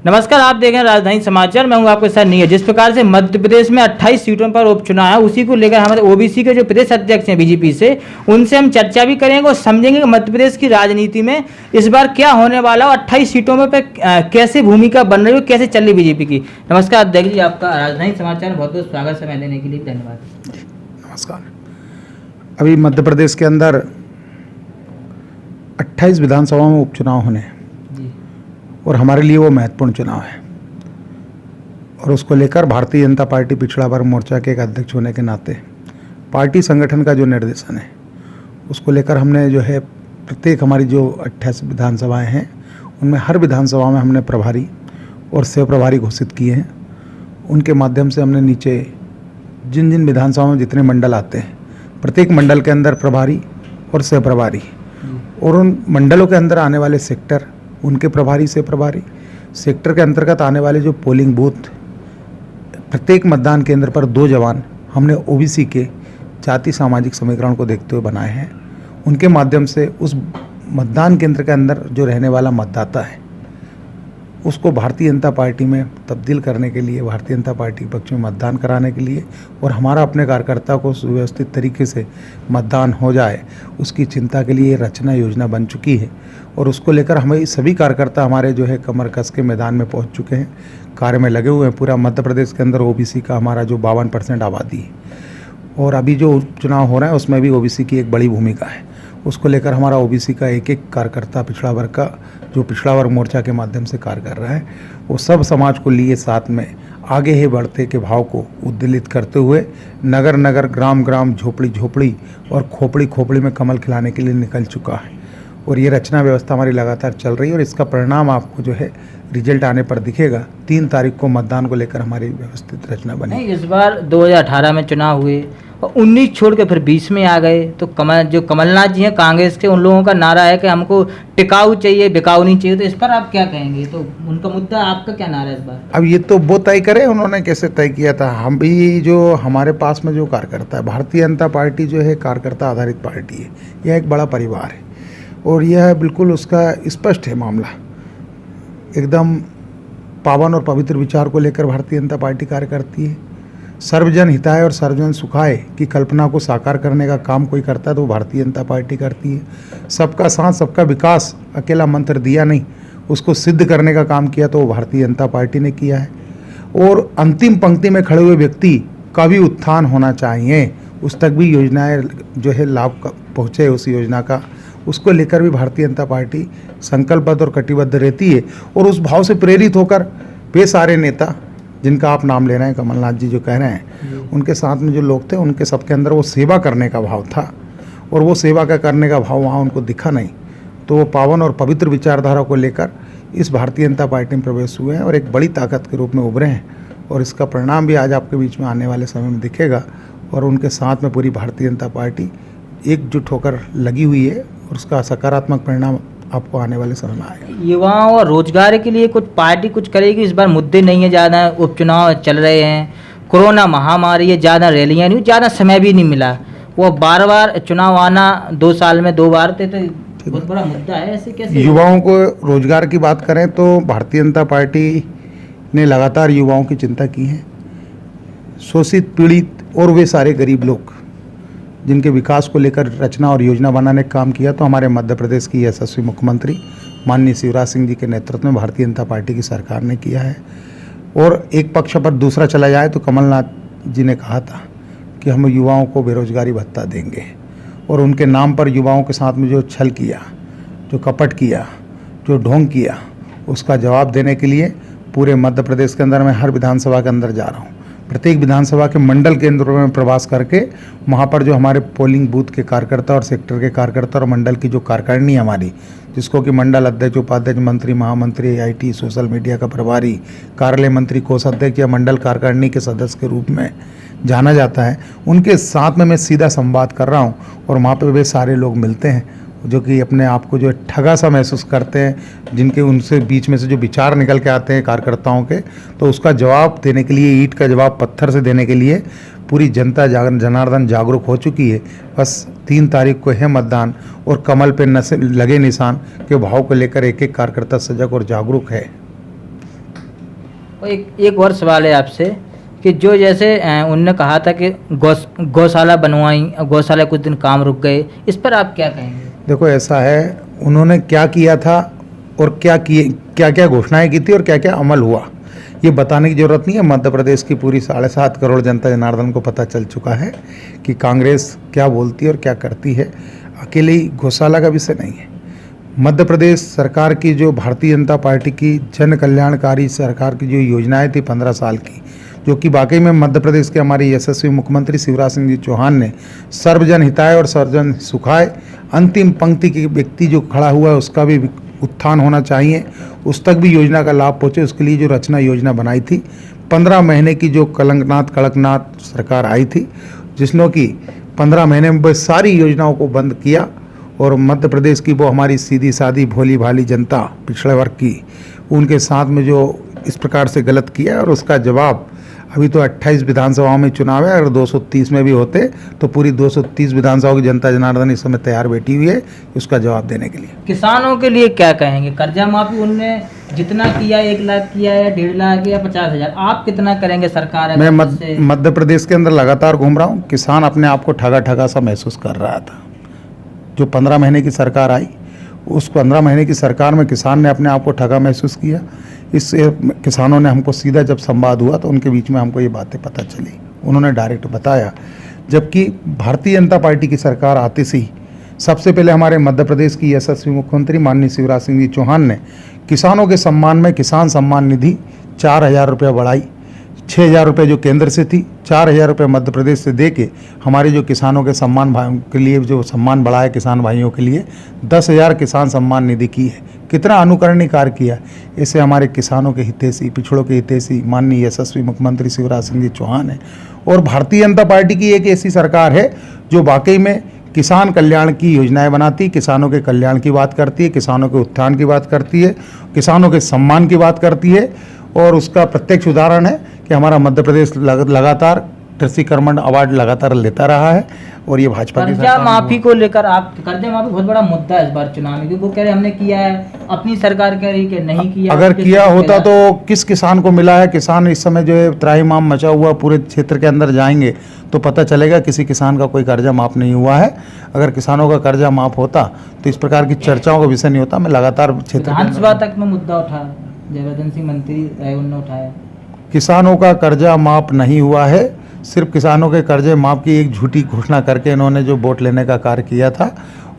नमस्कार, आप देख रहे हैं राजधानी समाचार। मैं हूं आपके साथ नहीं है। जिस प्रकार से मध्य प्रदेश में 28 सीटों पर उपचुनाव है, उसी को लेकर हमारे ओबीसी के जो प्रदेश अध्यक्ष हैं बीजेपी से, उनसे हम चर्चा भी करेंगे और समझेंगे कि मध्य प्रदेश की राजनीति में इस बार क्या होने वाला और 28 सीटों में कैसे भूमिका बन रही है, कैसे चल रही बीजेपी की। नमस्कार अध्यक्ष जी, आपका राजधानी समाचार में बहुत बहुत स्वागत। समय देने के लिए धन्यवाद। नमस्कार। अभी मध्य प्रदेश के अंदर 28 विधानसभा में उपचुनाव होने हैं और हमारे लिए वो महत्वपूर्ण चुनाव है और उसको लेकर भारतीय जनता पार्टी पिछड़ा वर्ग मोर्चा के एक अध्यक्ष होने के नाते पार्टी संगठन का जो निर्देशन है उसको लेकर हमने जो है प्रत्येक हमारी जो 28 विधानसभाएं हैं उनमें हर विधानसभा में हमने प्रभारी और सह प्रभारी घोषित किए हैं। उनके माध्यम से हमने नीचे जिन जिन विधानसभाओं में जितने मंडल आते हैं प्रत्येक मंडल के अंदर प्रभारी और सह प्रभारी और उन मंडलों के अंदर आने वाले सेक्टर उनके प्रभारी से प्रभारी सेक्टर के अंतर्गत आने वाले जो पोलिंग बूथ प्रत्येक मतदान केंद्र पर 2 जवान हमने ओबीसी के जाति सामाजिक समीकरण को देखते हुए बनाए हैं। उनके माध्यम से उस मतदान केंद्र के अंदर जो रहने वाला मतदाता है उसको भारतीय जनता पार्टी में तब्दील करने के लिए, भारतीय जनता पार्टी के पक्ष में मतदान कराने के लिए और हमारा अपने कार्यकर्ता को सुव्यवस्थित तरीके से मतदान हो जाए उसकी चिंता के लिए रचना योजना बन चुकी है और उसको लेकर हमें सभी कार्यकर्ता हमारे जो है कमर कस के मैदान में पहुंच चुके हैं, कार्य में लगे हुए हैं। पूरा मध्य प्रदेश के अंदर ओबीसी का हमारा जो 52% आबादी है और अभी जो चुनाव हो रहा है उसमें भी ओबीसी की एक बड़ी भूमिका है। उसको लेकर हमारा ओबीसी का एक एक कार्यकर्ता पिछड़ा वर्ग का जो पिछड़ा वर्ग मोर्चा के माध्यम से कार्य कर रहा है वो सब समाज को लिए साथ में आगे ही बढ़ते के भाव को उद्दलित करते हुए नगर नगर ग्राम ग्राम झोपड़ी झोपड़ी और खोपड़ी खोपड़ी में कमल खिलाने के लिए निकल चुका है और ये रचना व्यवस्था हमारी लगातार चल रही है और इसका परिणाम आपको जो है रिजल्ट आने पर दिखेगा। 3 तारीख को मतदान को लेकर हमारी व्यवस्थित रचना बनी। इस बार 2018 में चुनाव हुए और 19 छोड़ के फिर 20 में आ गए तो कमलनाथ जी हैं कांग्रेस के, उन लोगों का नारा है कि हमको टिकाऊ चाहिए, बिकाऊ नहीं चाहिए। तो इस पर आप क्या कहेंगे? तो उनका मुद्दा, आपका क्या नारा है इस बार? अब ये तो वो तय करे उन्होंने कैसे तय किया था। हम भी जो हमारे पास में जो कार्यकर्ता है, भारतीय जनता पार्टी जो है कार्यकर्ता आधारित पार्टी है, यह एक बड़ा परिवार है और यह बिल्कुल उसका स्पष्ट है मामला। एकदम पावन और पवित्र विचार को लेकर भारतीय जनता पार्टी कार्य करती है। सर्वजन हिताय और सर्वजन सुखाय की कल्पना को साकार करने का काम कोई करता है तो वो भारतीय जनता पार्टी करती है। सबका साथ सबका विकास अकेला मंत्र दिया नहीं, उसको सिद्ध करने का काम किया तो वो भारतीय जनता पार्टी ने किया है। और अंतिम पंक्ति में खड़े हुए व्यक्ति का भी उत्थान होना चाहिए, उस तक भी योजनाएं जो है लाभ पहुँचे उस योजना का, उसको लेकर भी भारतीय जनता पार्टी संकल्पबद्ध और कटिबद्ध रहती है। और उस भाव से प्रेरित होकर वे सारे नेता जिनका आप नाम ले रहे हैं, कमलनाथ जी जो कह रहे हैं, उनके साथ में जो लोग थे उनके सबके अंदर वो सेवा करने का भाव था और वो सेवा का करने का भाव वहाँ उनको दिखा नहीं। तो वो पावन और पवित्र विचारधारा को लेकर इस भारतीय जनता पार्टी में प्रवेश हुए हैं और एक बड़ी ताकत के रूप में उभरे हैं और इसका परिणाम भी आज आपके बीच में आने वाले समय में दिखेगा। और उनके साथ में पूरी भारतीय जनता पार्टी एकजुट होकर लगी हुई है और उसका सकारात्मक परिणाम आपको आने वाले समय में आएगा। युवाओं और रोजगार के लिए कुछ पार्टी कुछ करेगी? इस बार मुद्दे नहीं है, ज़्यादा उपचुनाव चल रहे हैं, कोरोना महामारी है, ज़्यादा रैलियाँ नहीं, ज़्यादा समय भी नहीं मिला, वो बार बार चुनाव आना 2 साल में 2 बार थे, तो बहुत बड़ा मुद्दा है। ऐसे कैसे? युवाओं को रोजगार की बात करें तो भारतीय जनता पार्टी ने लगातार युवाओं की चिंता की है। शोषित पीड़ित और वे सारे गरीब लोग जिनके विकास को लेकर रचना और योजना बनाने का काम किया तो हमारे मध्य प्रदेश की यशस्वी मुख्यमंत्री माननीय शिवराज सिंह जी के नेतृत्व में भारतीय जनता पार्टी की सरकार ने किया है। और एक पक्ष पर दूसरा चला जाए तो कमलनाथ जी ने कहा था कि हम युवाओं को बेरोजगारी भत्ता देंगे और उनके नाम पर युवाओं के साथ में जो छल किया, जो कपट किया, जो ढोंग किया, उसका जवाब देने के लिए पूरे मध्य प्रदेश के अंदर मैं हर विधानसभा के अंदर जा रहा हूँ। प्रत्येक विधानसभा के मंडल केंद्रों में प्रवास करके वहाँ पर जो हमारे पोलिंग बूथ के कार्यकर्ता और सेक्टर के कार्यकर्ता और मंडल की जो कार्यकारिणी है हमारी, जिसको कि मंडल अध्यक्ष, उपाध्यक्ष, मंत्री, महामंत्री, आईटी, सोशल मीडिया का प्रभारी, कार्यालय मंत्री, कोषाध्यक्ष या मंडल कार्यकारिणी के सदस्य के रूप में जाना जाता है, उनके साथ में मैं सीधा संवाद कर रहा हूँ और वहाँ पर वे सारे लोग मिलते हैं जो कि अपने आप को जो ठगा सा महसूस करते हैं, जिनके उनसे बीच में से जो विचार निकल के आते हैं कार्यकर्ताओं के, तो उसका जवाब देने के लिए, ईंट का जवाब पत्थर से देने के लिए पूरी जनता जनार्दन जागरूक हो चुकी है। बस 3 तारीख को है मतदान और कमल पे लगे निशान के भाव को लेकर एक एक कार्यकर्ता सजग और जागरूक है। और एक और सवाल है आपसे कि जो जैसे उनने कहा था कि गौशाला बनवाई, गौशाला कुछ दिन काम रुक गए, इस पर आप क्या कहेंगे? देखो ऐसा है, उन्होंने क्या किया था और क्या क्या घोषणाएं की थी और क्या क्या अमल हुआ, ये बताने की ज़रूरत नहीं है। मध्य प्रदेश की पूरी 7.5 करोड़ जनता जनार्दन को पता चल चुका है कि कांग्रेस क्या बोलती है और क्या करती है। अकेले ही गौशाला का विषय नहीं है। मध्य प्रदेश सरकार की जो भारतीय जनता पार्टी की जन कल्याणकारी सरकार की जो योजनाएं थी 15 साल की, जो कि वाकई में मध्य प्रदेश के हमारे यशस्वी मुख्यमंत्री शिवराज सिंह जी चौहान ने सर्वजन हिताय और सर्वजन सुखाय, अंतिम पंक्ति के व्यक्ति जो खड़ा हुआ है उसका भी उत्थान होना चाहिए, उस तक भी योजना का लाभ पहुँचे, उसके लिए जो रचना योजना बनाई थी 15 महीने की, जो कड़कनाथ सरकार आई थी, जिसने कि 15 महीने में सारी योजनाओं को बंद किया और मध्य प्रदेश की वो हमारी सीधी सादी भोली भाली जनता पिछड़े वर्ग की, उनके साथ में जो इस प्रकार से गलत किया, और उसका जवाब अभी तो 28 विधानसभाओं में चुनाव है, अगर 230 में भी होते तो पूरी 230 विधानसभाओं की जनता जनार्दन इस समय तैयार बैठी हुई है उसका जवाब देने के लिए। किसानों के लिए क्या कहेंगे? कर्जा माफी उनने जितना किया, 1 लाख किया या 1.5 लाख या 50,000, आप कितना करेंगे? सरकार मैं मध्य प्रदेश के अंदर लगातार घूम रहा हूँ, किसान अपने आप को ठगा सा महसूस कर रहा था। जो 15 महीने की सरकार आई, उस 15 महीने की सरकार में किसान ने अपने आप को ठगा महसूस किया। इस किसानों ने हमको सीधा जब संवाद हुआ तो उनके बीच में हमको ये बातें पता चली, उन्होंने डायरेक्ट बताया। जबकि भारतीय जनता पार्टी की सरकार आते से ही सबसे पहले हमारे मध्य प्रदेश की यशस्वी मुख्यमंत्री माननीय शिवराज सिंह जी चौहान ने किसानों के सम्मान में किसान सम्मान निधि 4,000 रुपये बढ़ाई। 6,000 रुपये जो केंद्र से थी, 4,000 रुपये मध्य प्रदेश से दे के हमारे जो किसानों के सम्मान भाइयों के लिए जो सम्मान बढ़ाया, किसान भाइयों के लिए 10,000 किसान सम्मान निधि की है। कितना अनुकरणीय कार्य किया। इससे हमारे किसानों के हितैषी, पिछड़ों के हितैषी माननीय यशस्वी मुख्यमंत्री शिवराज सिंह जी चौहान है। और भारतीय जनता पार्टी की एक ऐसी सरकार है जो वाकई में किसान कल्याण की योजनाएं बनाती, किसानों के कल्याण की बात करती है, किसानों के उत्थान की बात करती है, किसानों के सम्मान की बात करती है। और उसका प्रत्यक्ष उदाहरण है कि हमारा मध्य प्रदेश लगातार कृषि कर्मण अवार्ड लगातार लेता रहा है। और ये भाजपा की कर्जा माफी को लेकर आप, कर्जा माफी बहुत बड़ा मुद्दा है इस बार चुनाव में, क्योंकि वो कह रहे हमने किया है, अपनी सरकार कह रही कि नहीं किया। अगर किया होता तो किस किसान को मिला है? किसान इस समय जो है त्राहिमाम मचा हुआ, पूरे क्षेत्र के अंदर जाएंगे तो पता चलेगा किसी किसान का कोई कर्जा माफ़ नहीं हुआ है। अगर किसानों का कर्जा माफ़ होता तो इस प्रकार की चर्चाओं का विषय नहीं होता। मैं लगातार क्षेत्र विधानसभा तक में मुद्दा उठा, जयवर्धन सिंह मंत्री रहे, उन्होंने उठाया। किसानों का कर्जा माफ़ नहीं हुआ है, सिर्फ किसानों के कर्जे माफ़ की एक झूठी घोषणा करके इन्होंने जो वोट लेने का कार्य किया था।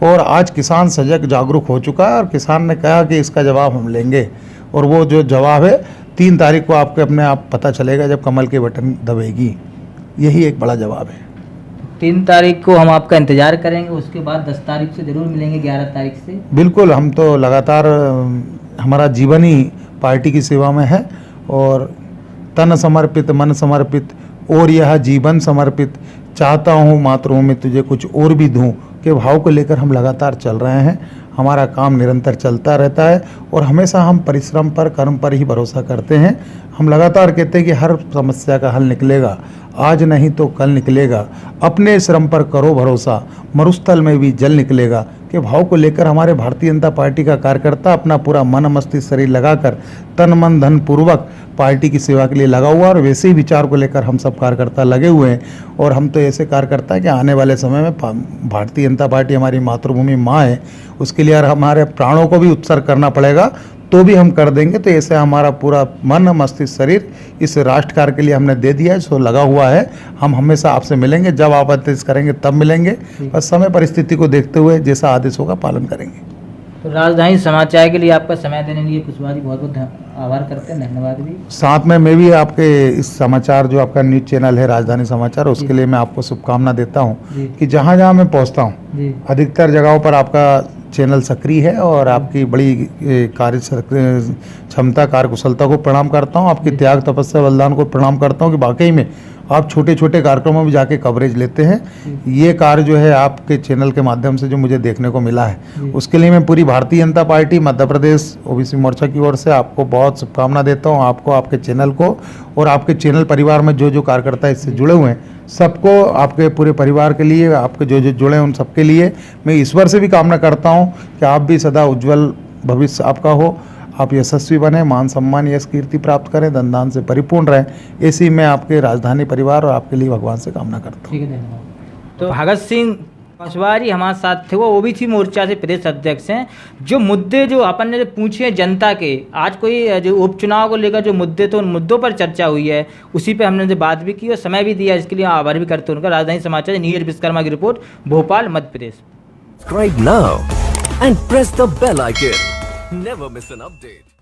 और आज किसान सजग जागरूक हो चुका है और किसान ने कहा कि इसका जवाब हम लेंगे। और वो जो जवाब है 3 तारीख को आपके अपने आप पता चलेगा जब कमल के बटन दबेगी। यही एक बड़ा जवाब है। 3 तारीख को हम आपका इंतजार करेंगे, उसके बाद 10 तारीख से जरूर मिलेंगे, 11 तारीख से। बिल्कुल, हम तो लगातार, हमारा जीवन ही पार्टी की सेवा में है और तन समर्पित मन समर्पित और यह जीवन समर्पित, चाहता हूँ मातृभूमि तुझे कुछ और भी दूँ के भाव को लेकर हम लगातार चल रहे हैं। हमारा काम निरंतर चलता रहता है और हमेशा हम परिश्रम पर, कर्म पर ही भरोसा करते हैं। हम लगातार कहते हैं कि हर समस्या का हल निकलेगा, आज नहीं तो कल निकलेगा, अपने श्रम पर करो भरोसा, मरुस्थल में भी जल निकलेगा के भाव को लेकर हमारे भारतीय जनता पार्टी का कार्यकर्ता अपना पूरा मन मस्तिष्क शरीर लगाकर तन मन धन पूर्वक पार्टी की सेवा के लिए लगा हुआ। और वैसे ही विचार को लेकर हम सब कार्यकर्ता लगे हुए हैं। और हम तो ऐसे कार्यकर्ता हैं कि आने वाले समय में भारतीय जनता पार्टी हमारी मातृभूमि माँ है, उसके लिए हमारे प्राणों को भी उत्सर्ग करना पड़ेगा तो भी हम कर देंगे। तो ऐसे हमारा पूरा मन मस्तिष्क शरीर इस राष्ट्र कार्य के लिए हमने दे दिया है, सो लगा हुआ है। हम हमेशा आपसे मिलेंगे, जब आप आदेश करेंगे तब मिलेंगे, बस समय परिस्थिति को देखते हुए जैसा आदेश होगा पालन करेंगे। तो राजधानी समाचार के लिए आपका समय देने के लिए कुशवाहा जी बहुत बहुत आभार करते हैं, धन्यवाद भी। साथ में मैं भी आपके इस समाचार जो आपका न्यूज़ चैनल है राजधानी समाचार, उसके लिए मैं आपको शुभकामना देता हूँ कि जहाँ जहाँ मैं पहुँचता हूँ अधिकतर जगहों पर आपका चैनल सक्रिय है और आपकी बड़ी कार्य क्षमता, कार्यकुशलता को प्रणाम करता हूँ। आपकी त्याग, तपस्या, बलिदान को प्रणाम करता हूँ कि वाकई में आप छोटे छोटे कार्यक्रमों में जाके कवरेज लेते हैं। ये कार्य जो है आपके चैनल के माध्यम से जो मुझे देखने को मिला है, उसके लिए मैं पूरी भारतीय जनता पार्टी मध्य प्रदेश ओबीसी मोर्चा की ओर से आपको बहुत शुभकामना देता हूँ, आपको, आपके चैनल को और आपके चैनल परिवार में जो जो कार्यकर्ता इससे जुड़े हुए हैं सबको, आपके पूरे परिवार के लिए, आपके जो जो जुड़े हैं उन सबके लिए मैं ईश्वर से भी कामना करता हूँ कि आप भी सदा उज्जवल भविष्य आपका हो, आप यशस्वी बने, मान सम्मान यश कीर्ति प्राप्त करें, धन धान से परिपूर्ण रहें, इसी में आपके राजधानी परिवार और आपके लिए भगवान से कामना करता हूँ। ठीक है, धन्यवाद। तो भगत सिंह पसवारी हमारे साथ थे, वो ओबीसी मोर्चा से प्रदेश अध्यक्ष हैं। जो मुद्दे जो अपन ने जो पूछे हैं जनता के, आज कोई जो उपचुनाव को लेकर जो मुद्दे तो उन मुद्दों पर चर्चा हुई है, उसी पे हमने जो बात भी की और समय भी दिया, इसके लिए आभार भी करते हैं उनका। राजधानी समाचार नीरज विश्वकर्मा की report, Bhopal, Madhya Pradesh. Subscribe now and press the bell icon. Never miss an update.